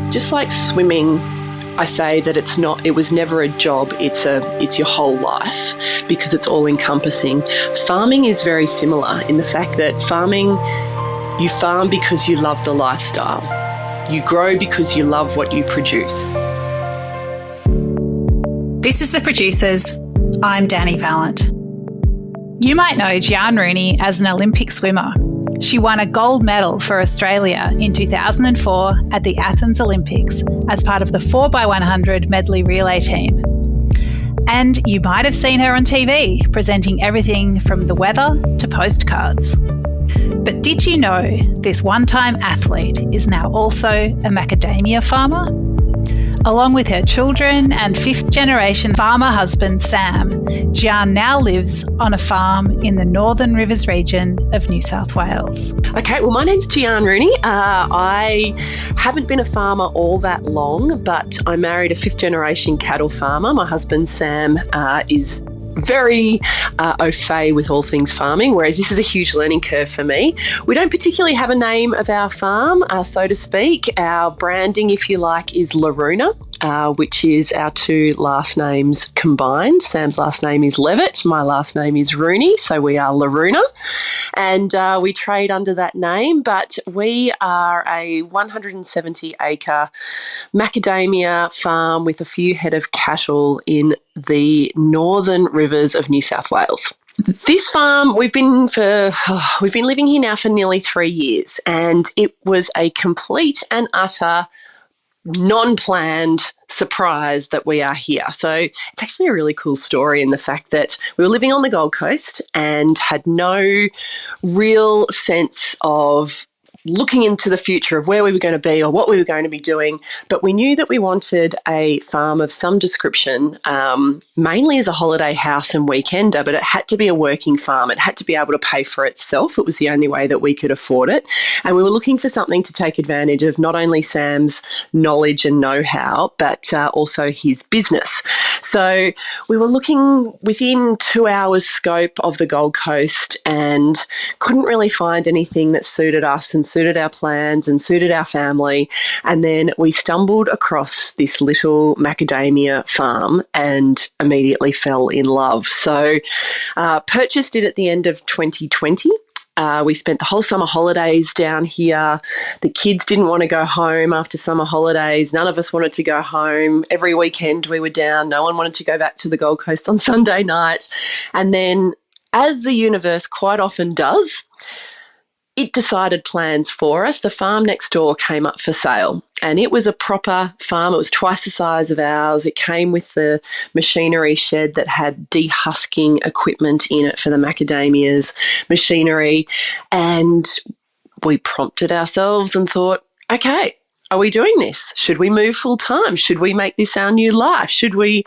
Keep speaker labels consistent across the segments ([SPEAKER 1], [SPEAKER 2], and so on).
[SPEAKER 1] Just like swimming, I say that it was never a job, it's your whole life because it's all encompassing. Farming is very similar in the fact that you farm because you love the lifestyle. You grow because you love what you produce.
[SPEAKER 2] This is The Producers. I'm Dani Valent. You might know Giaan Rooney as an Olympic swimmer. She won a gold medal for Australia in 2004 at the Athens Olympics as part of the 4x100 medley relay team. And you might have seen her on TV presenting everything from the weather to postcards. But did you know this one-time athlete is now also a macadamia farmer? Along with her children and fifth-generation farmer husband Sam, Giaan now lives on a farm in the Northern Rivers region of New South Wales.
[SPEAKER 1] Okay, well, my name's Giaan Rooney. I haven't been a farmer all that long, but I married a fifth-generation cattle farmer. My husband Sam is very au fait with all things farming, whereas this is a huge learning curve for me. We don't particularly have a name of our farm, so to speak. Our branding, if you like, is Laruna, which is our two last names combined. Sam's last name is Levitt, my last name is Rooney, so we are Laruna, and we trade under that name, but we are a 170-acre macadamia farm with a few head of cattle in the Northern Rivers of New South Wales. This farm, we've been living here now for nearly 3 years, and it was a complete and utter non-planned surprise that we are here. So it's actually a really cool story in the fact that we were living on the Gold Coast and had no real sense of looking into the future of where we were going to be or what we were going to be doing, but we knew that we wanted a farm of some description, mainly as a holiday house and weekender, but it had to be a working farm. It had to be able to pay for itself. It was the only way that we could afford it. And we were looking for something to take advantage of not only Sam's knowledge and know-how, but also his business. So we were looking within 2 hours scope of the Gold Coast and couldn't really find anything that suited us and suited our plans and suited our family. And then we stumbled across this little macadamia farm and immediately fell in love. So purchased it at the end of 2020. We spent the whole summer holidays down here. The kids didn't want to go home after summer holidays. None of us wanted to go home. Every weekend we were down. No one wanted to go back to the Gold Coast on Sunday night. And then, as the universe quite often does, it decided plans for us. The farm next door came up for sale, and it was a proper farm. It was twice the size of ours. It came with the machinery shed that had dehusking equipment in it for the macadamias machinery. And we prompted ourselves and thought, okay, are we doing this? Should we move full time? Should we make this our new life? Should we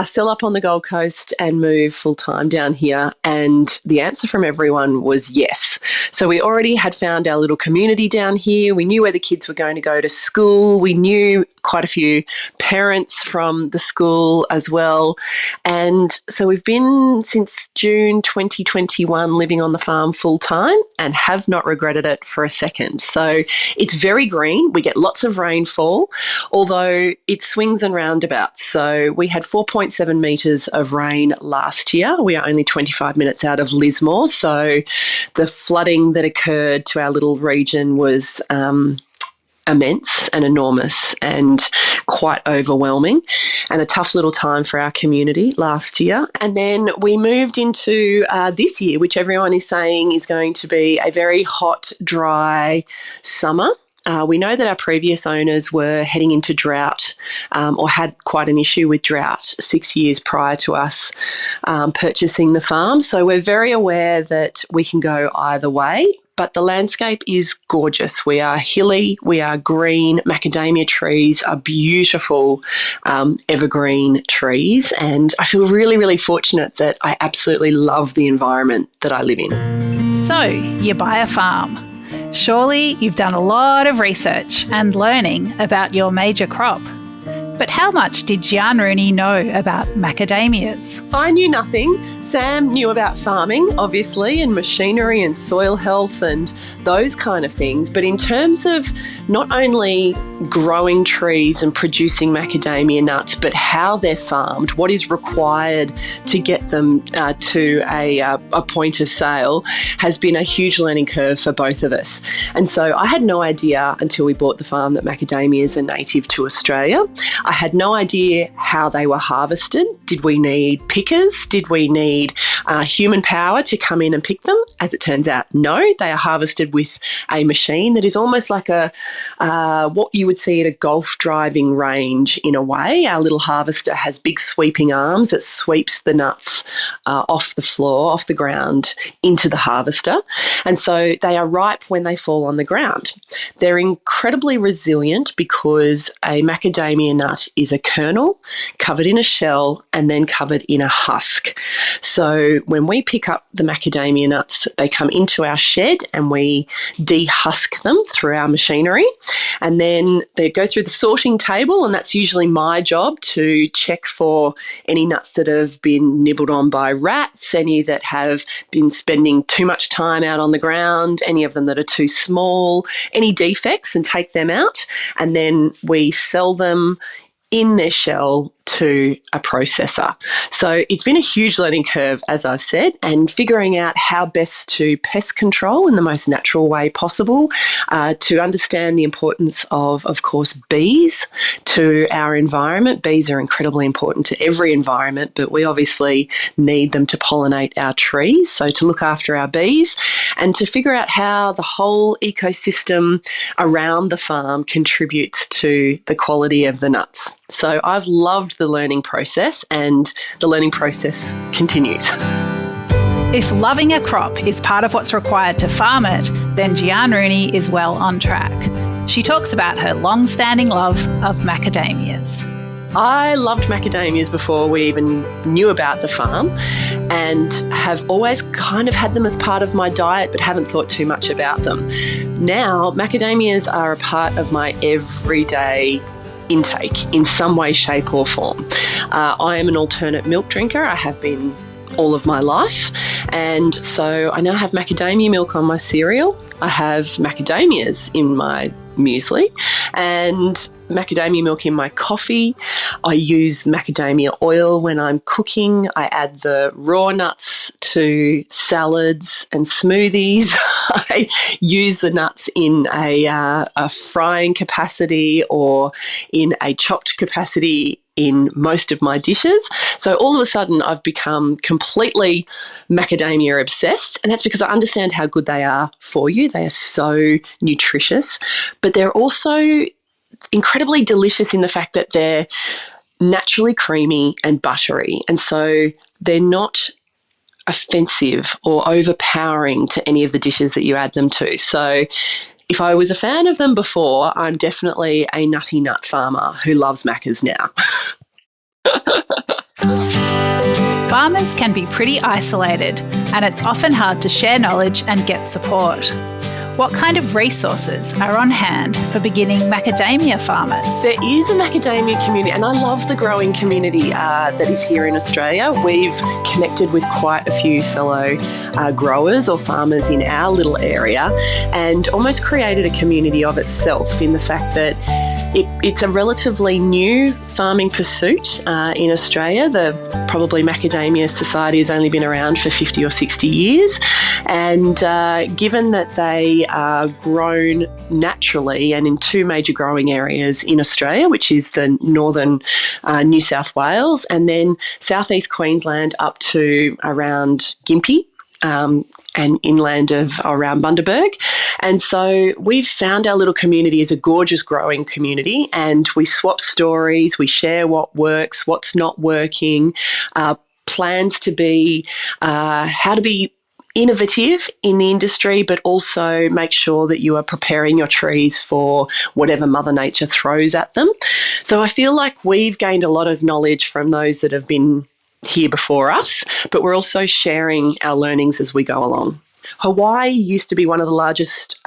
[SPEAKER 1] sell up on the Gold Coast and move full time down here? And the answer from everyone was yes. So we already had found our little community down here. We knew where the kids were going to go to school. We knew quite a few parents from the school as well. And so we've been since June 2021 living on the farm full time and have not regretted it for a second. So it's very green. We get lots of rainfall, although it swings and roundabouts. So we had 4.7 metres of rain last year. We are only 25 minutes out of Lismore. So the flooding that occurred to our little region was immense and enormous and quite overwhelming, and a tough little time for our community last year. And then we moved into this year, which everyone is saying is going to be a very hot, dry summer. We know that our previous owners were heading into drought or had quite an issue with drought 6 years prior to us purchasing the farm. So we're very aware that we can go either way. But the landscape is gorgeous. We are hilly, we are green. Macadamia trees are beautiful evergreen trees. And I feel really, really fortunate that I absolutely love the environment that I live in.
[SPEAKER 2] So you buy a farm. Surely you've done a lot of research and learning about your major crop. But how much did Giaan Rooney know about macadamias?
[SPEAKER 1] I knew nothing. Sam knew about farming, obviously, and machinery and soil health and those kind of things. But in terms of not only growing trees and producing macadamia nuts, but how they're farmed, what is required to get them to a point of sale, has been a huge learning curve for both of us. And so I had no idea until we bought the farm that macadamias are native to Australia. I had no idea how they were harvested. Did we need pickers? Did we need human power to come in and pick them? As it turns out, no. They are harvested with a machine that is almost like what you would see at a golf driving range in a way. Our little harvester has big sweeping arms that sweeps the nuts off the floor, off the ground, into the harvester. And so they are ripe when they fall on the ground. They're incredibly resilient because a macadamia nut is a kernel covered in a shell and then covered in a husk. So when we pick up the macadamia nuts, they come into our shed and we dehusk them through our machinery. And then they go through the sorting table, and that's usually my job to check for any nuts that have been nibbled on by rats, any that have been spending too much time out on the ground, any of them that are too small, any defects, and take them out. And then we sell them in their shell to a processor. So it's been a huge learning curve, as I've said, and figuring out how best to pest control in the most natural way possible, to understand the importance of course, bees to our environment. Bees are incredibly important to every environment, but we obviously need them to pollinate our trees. So to look after our bees and to figure out how the whole ecosystem around the farm contributes to the quality of the nuts. So I've loved the learning process, and the learning process continues.
[SPEAKER 2] If loving a crop is part of what's required to farm it, then Giaan Rooney is well on track. She talks about her long-standing love of macadamias.
[SPEAKER 1] I loved macadamias before we even knew about the farm, and have always kind of had them as part of my diet but haven't thought too much about them. Now, macadamias are a part of my everyday intake in some way, shape or form. I am an alternate milk drinker. I have been all of my life. And so I now have macadamia milk on my cereal. I have macadamias in my muesli and macadamia milk in my coffee. I use macadamia oil when I'm cooking. I add the raw nuts to salads and smoothies. I use the nuts in a frying capacity or in a chopped capacity in most of my dishes. So all of a sudden I've become completely macadamia obsessed, and that's because I understand how good they are for you. They are so nutritious, but they're also incredibly delicious in the fact that they're naturally creamy and buttery, and so they're not offensive or overpowering to any of the dishes that you add them to. So if I was a fan of them before, I'm definitely a nutty nut farmer who loves macas now.
[SPEAKER 2] Farmers can be pretty isolated, and it's often hard to share knowledge and get support. What kind of resources are on hand for beginning macadamia farmers?
[SPEAKER 1] There is a macadamia community, and I love the growing community that is here in Australia. We've connected with quite a few fellow growers or farmers in our little area and almost created a community of itself in the fact that it's a relatively new farming pursuit in Australia. The probably Macadamia Society has only been around for 50 or 60 years. And given that they are grown naturally and in two major growing areas in Australia, which is the northern New South Wales and then southeast Queensland up to around Gympie, and inland of around Bundaberg. And so we've found our little community is a gorgeous growing community, and we swap stories, we share what works, what's not working, plans to be, how to be innovative in the industry, but also make sure that you are preparing your trees for whatever Mother Nature throws at them. So I feel like we've gained a lot of knowledge from those that have been here before us, but we're also sharing our learnings as we go along. Hawaii used to be one of the largest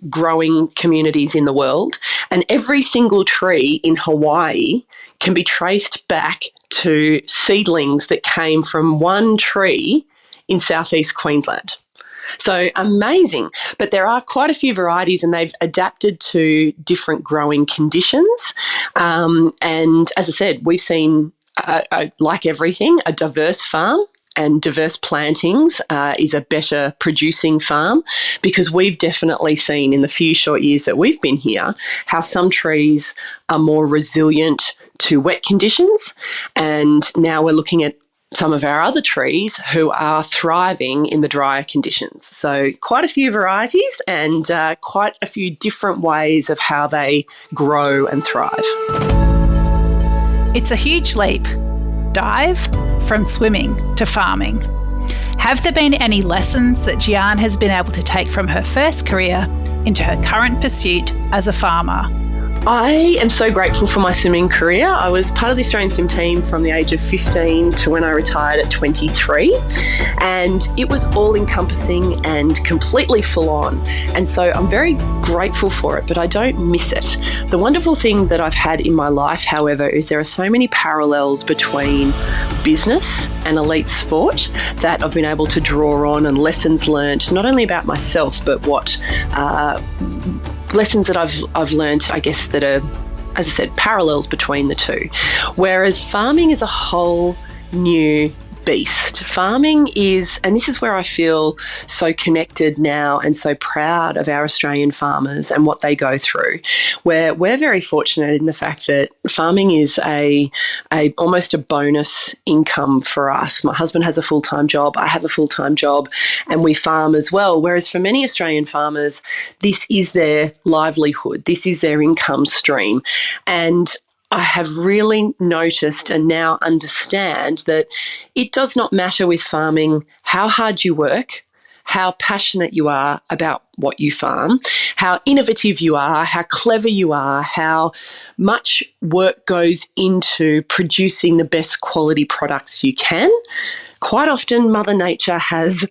[SPEAKER 1] growing communities in the world, And every single tree in Hawaii can be traced back to seedlings that came from one tree in southeast Queensland. So amazing. But there are quite a few varieties and they've adapted to different growing conditions. And as I said, we've seen, like everything, a diverse farm. And diverse plantings is a better producing farm, because we've definitely seen in the few short years that we've been here how some trees are more resilient to wet conditions. And now we're looking at some of our other trees who are thriving in the drier conditions. So quite a few varieties and quite a few different ways of how they grow and thrive.
[SPEAKER 2] It's a huge leap. Dive from swimming to farming. Have there been any lessons that Giaan has been able to take from her first career into her current pursuit as a farmer?
[SPEAKER 1] I am so grateful for my swimming career. I was part of the Australian swim team from the age of 15 to when I retired at 23, and it was all-encompassing and completely full-on. And so I'm very grateful for it, but I don't miss it. The wonderful thing that I've had in my life, however, is there are so many parallels between business and elite sport that I've been able to draw on, and lessons learned, not only about myself, but what lessons that I've learned, I guess, that are, as I said, parallels between the two. Whereas farming is a whole new beast. Farming is, and this is where I feel so connected now and so proud of our Australian farmers and what they go through. Where we're very fortunate in the fact that farming is a almost a bonus income for us. My husband has a full-time job, I have a full-time job, and we farm as well. Whereas for many Australian farmers, this is their livelihood, this is their income stream. And I have really noticed and now understand that it does not matter with farming how hard you work, how passionate you are about what you farm, how innovative you are, how clever you are, how much work goes into producing the best quality products you can. Quite often, Mother Nature has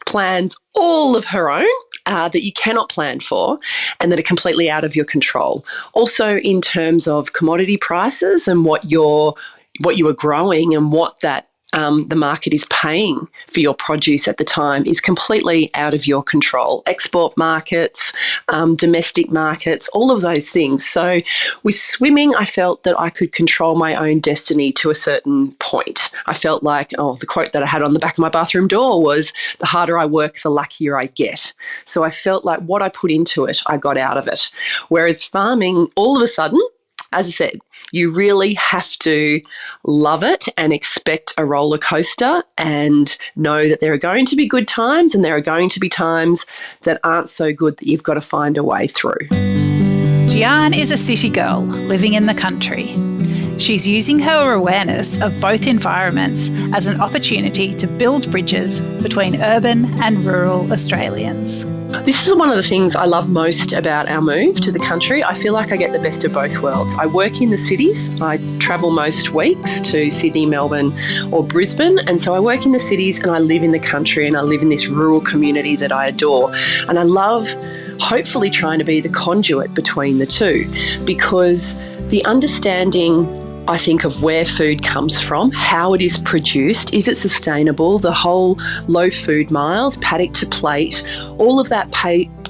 [SPEAKER 1] plans all of her own that you cannot plan for and that are completely out of your control. Also in terms of commodity prices and what you are growing and what that the market is paying for your produce at the time is completely out of your control. Export markets, domestic markets, all of those things. So with swimming, I felt that I could control my own destiny to a certain point. I felt like, the quote that I had on the back of my bathroom door was, the harder I work, the luckier I get. So I felt like what I put into it, I got out of it. Whereas farming, all of a sudden, as I said, you really have to love it and expect a roller coaster and know that there are going to be good times and there are going to be times that aren't so good that you've got to find a way through.
[SPEAKER 2] Giaan is a city girl living in the country. She's using her awareness of both environments as an opportunity to build bridges between urban and rural Australians.
[SPEAKER 1] This is one of the things I love most about our move to the country. I feel like I get the best of both worlds. I work in the cities. I travel most weeks to Sydney, Melbourne or Brisbane. And so I work in the cities and I live in the country and I live in this rural community that I adore. And I love hopefully trying to be the conduit between the two, because the understanding, I think, of where food comes from, how it is produced, is it sustainable, the whole low food miles, paddock to plate, all of that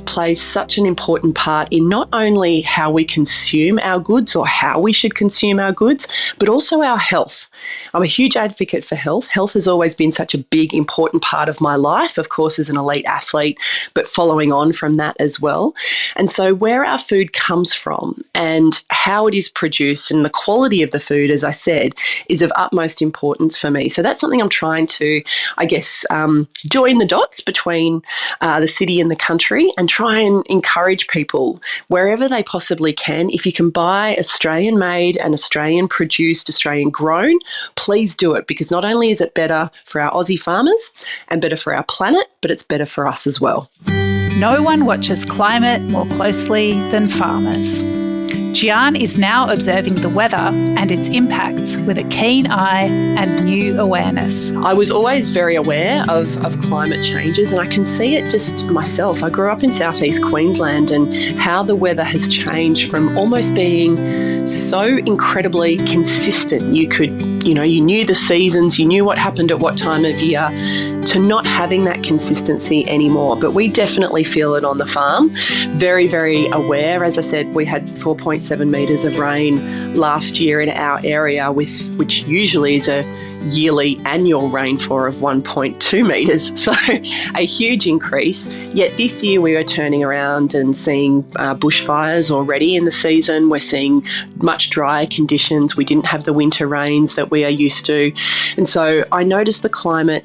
[SPEAKER 1] plays such an important part in not only how we consume our goods or how we should consume our goods, but also our health. I'm a huge advocate for health. Health has always been such a big, important part of my life, of course, as an elite athlete, but following on from that as well. And so where our food comes from and how it is produced and the quality of the food, as I said, is of utmost importance for me. So that's something I'm trying to, I guess, join the dots between the city and the country and try and encourage people wherever they possibly can. If you can buy Australian made and Australian produced, Australian grown, please do it, because not only is it better for our Aussie farmers and better for our planet, but it's better for us as well.
[SPEAKER 2] No one watches climate more closely than farmers. Giaan is now observing the weather and its impacts with a keen eye and new awareness.
[SPEAKER 1] I was always very aware of climate changes, and I can see it just myself. I grew up in southeast Queensland, and how the weather has changed from almost being so incredibly consistent. You knew the seasons, you knew what happened at what time of year, to not having that consistency anymore. But we definitely feel it on the farm. Very, very aware. As I said, we had 4.7 metres of rain last year in our area, which usually is a yearly annual rainfall of 1.2 metres, so a huge increase. Yet this year we are turning around and seeing bushfires already in the season. We're seeing much drier conditions. We didn't have the winter rains that we are used to. And so I noticed the climate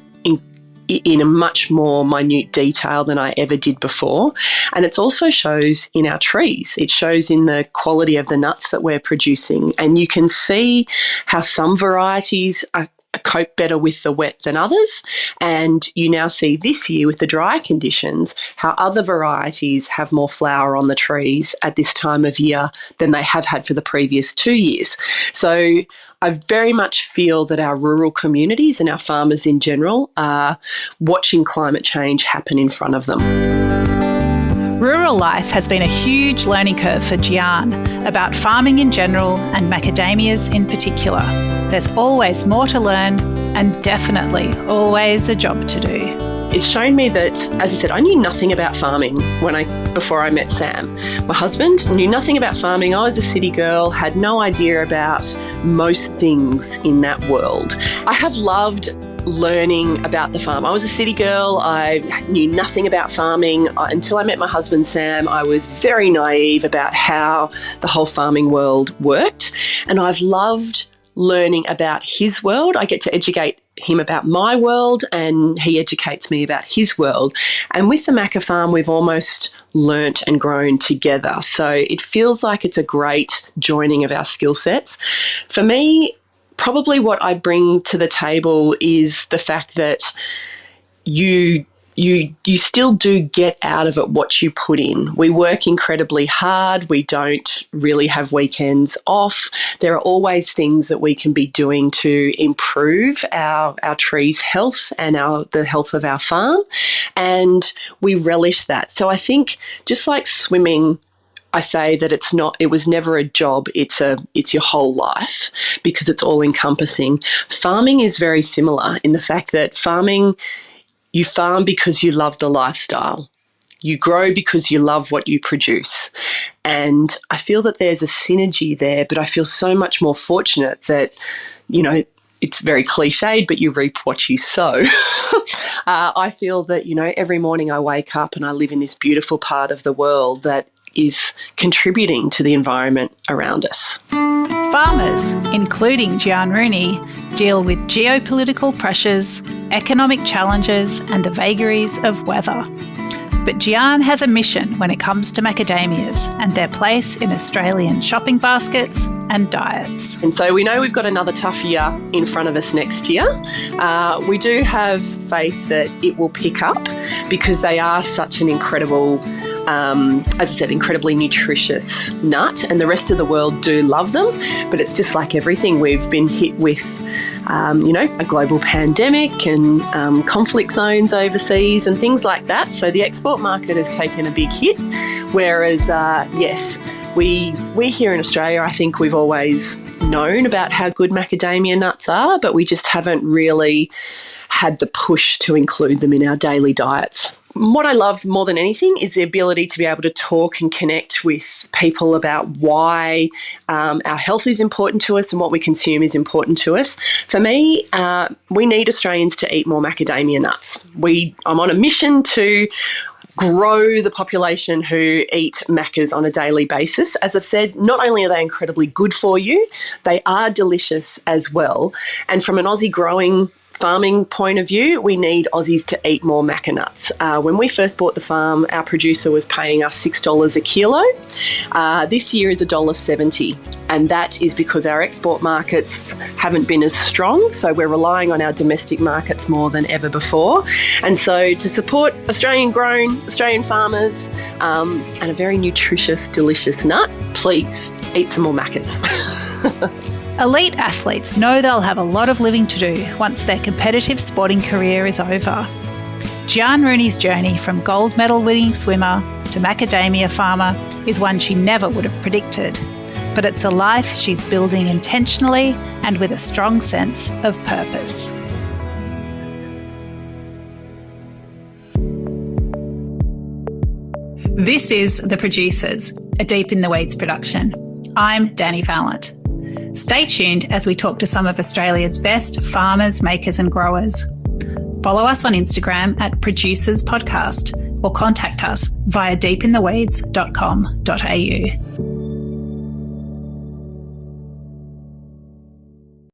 [SPEAKER 1] in a much more minute detail than I ever did before. And it also shows in our trees. It shows in the quality of the nuts that we're producing. And you can see how some varieties cope better with the wet than others. And you now see this year with the dry conditions how other varieties have more flower on the trees at this time of year than they have had for the previous 2 years. So I very much feel that our rural communities and our farmers in general are watching climate change happen in front of them.
[SPEAKER 2] Rural life has been a huge learning curve for Giaan about farming in general and macadamias in particular. There's always more to learn and definitely always a job to do.
[SPEAKER 1] It's shown me that, as I said, I knew nothing about farming before I met Sam. My husband knew nothing about farming. I was a city girl, had no idea about most things in that world. I have loved learning about the farm. I was a city girl. I knew nothing about farming until I met my husband, Sam. I was very naive about how the whole farming world worked. And I've loved learning about his world. I get to educate him about my world and he educates me about his world. And with the Maca Farm, we've almost learnt and grown together. So it feels like it's a great joining of our skill sets. For me, probably what I bring to the table is the fact that you still do get out of it what you put in. We work incredibly hard. We don't really have weekends off. There are always things that we can be doing to improve our trees' health and the health of our farm, and we relish that. So I think just like swimming, I say that it was never a job, it's your whole life because it's all encompassing. Farming is very similar in the fact that you farm because you love the lifestyle. You grow because you love what you produce. And I feel that there's a synergy there, but I feel so much more fortunate that, it's very cliched, but you reap what you sow. I feel that, every morning I wake up and I live in this beautiful part of the world that is contributing to the environment around us.
[SPEAKER 2] Farmers, including Giaan Rooney, deal with geopolitical pressures, economic challenges and the vagaries of weather. But Giaan has a mission when it comes to macadamias and their place in Australian shopping baskets and diets.
[SPEAKER 1] And so we know we've got another tough year in front of us next year. We do have faith that it will pick up because they are such an incredible, as I said, incredibly nutritious nut, and the rest of the world do love them. But it's just like everything. We've been hit with, a global pandemic and conflict zones overseas and things like that. So the export market has taken a big hit. Whereas, yes, we here in Australia, I think we've always known about how good macadamia nuts are, but we just haven't really had the push to include them in our daily diets. What I love more than anything is the ability to be able to talk and connect with people about why our health is important to us and what we consume is important to us. For me, we need Australians to eat more macadamia nuts. I'm on a mission to grow the population who eat macas on a daily basis. As I've said, not only are they incredibly good for you, they are delicious as well. And from an Aussie growing farming point of view, we need Aussies to eat more maca nuts. When we first bought the farm, our producer was paying us $6 a kilo. This year is $1.70, and that is because our export markets haven't been as strong, so we're relying on our domestic markets more than ever before. And so to support Australian-grown, Australian farmers and a very nutritious, delicious nut, please eat some more macas.
[SPEAKER 2] Elite athletes know they'll have a lot of living to do once their competitive sporting career is over. Giaan Rooney's journey from gold medal winning swimmer to macadamia farmer is one she never would have predicted, but it's a life she's building intentionally and with a strong sense of purpose. This is The Producers, a Deep in the Weeds production. I'm Dani Valent. Stay tuned as we talk to some of Australia's best farmers, makers and growers. Follow us on Instagram at Producers Podcast or contact us via deepintheweeds.com.au.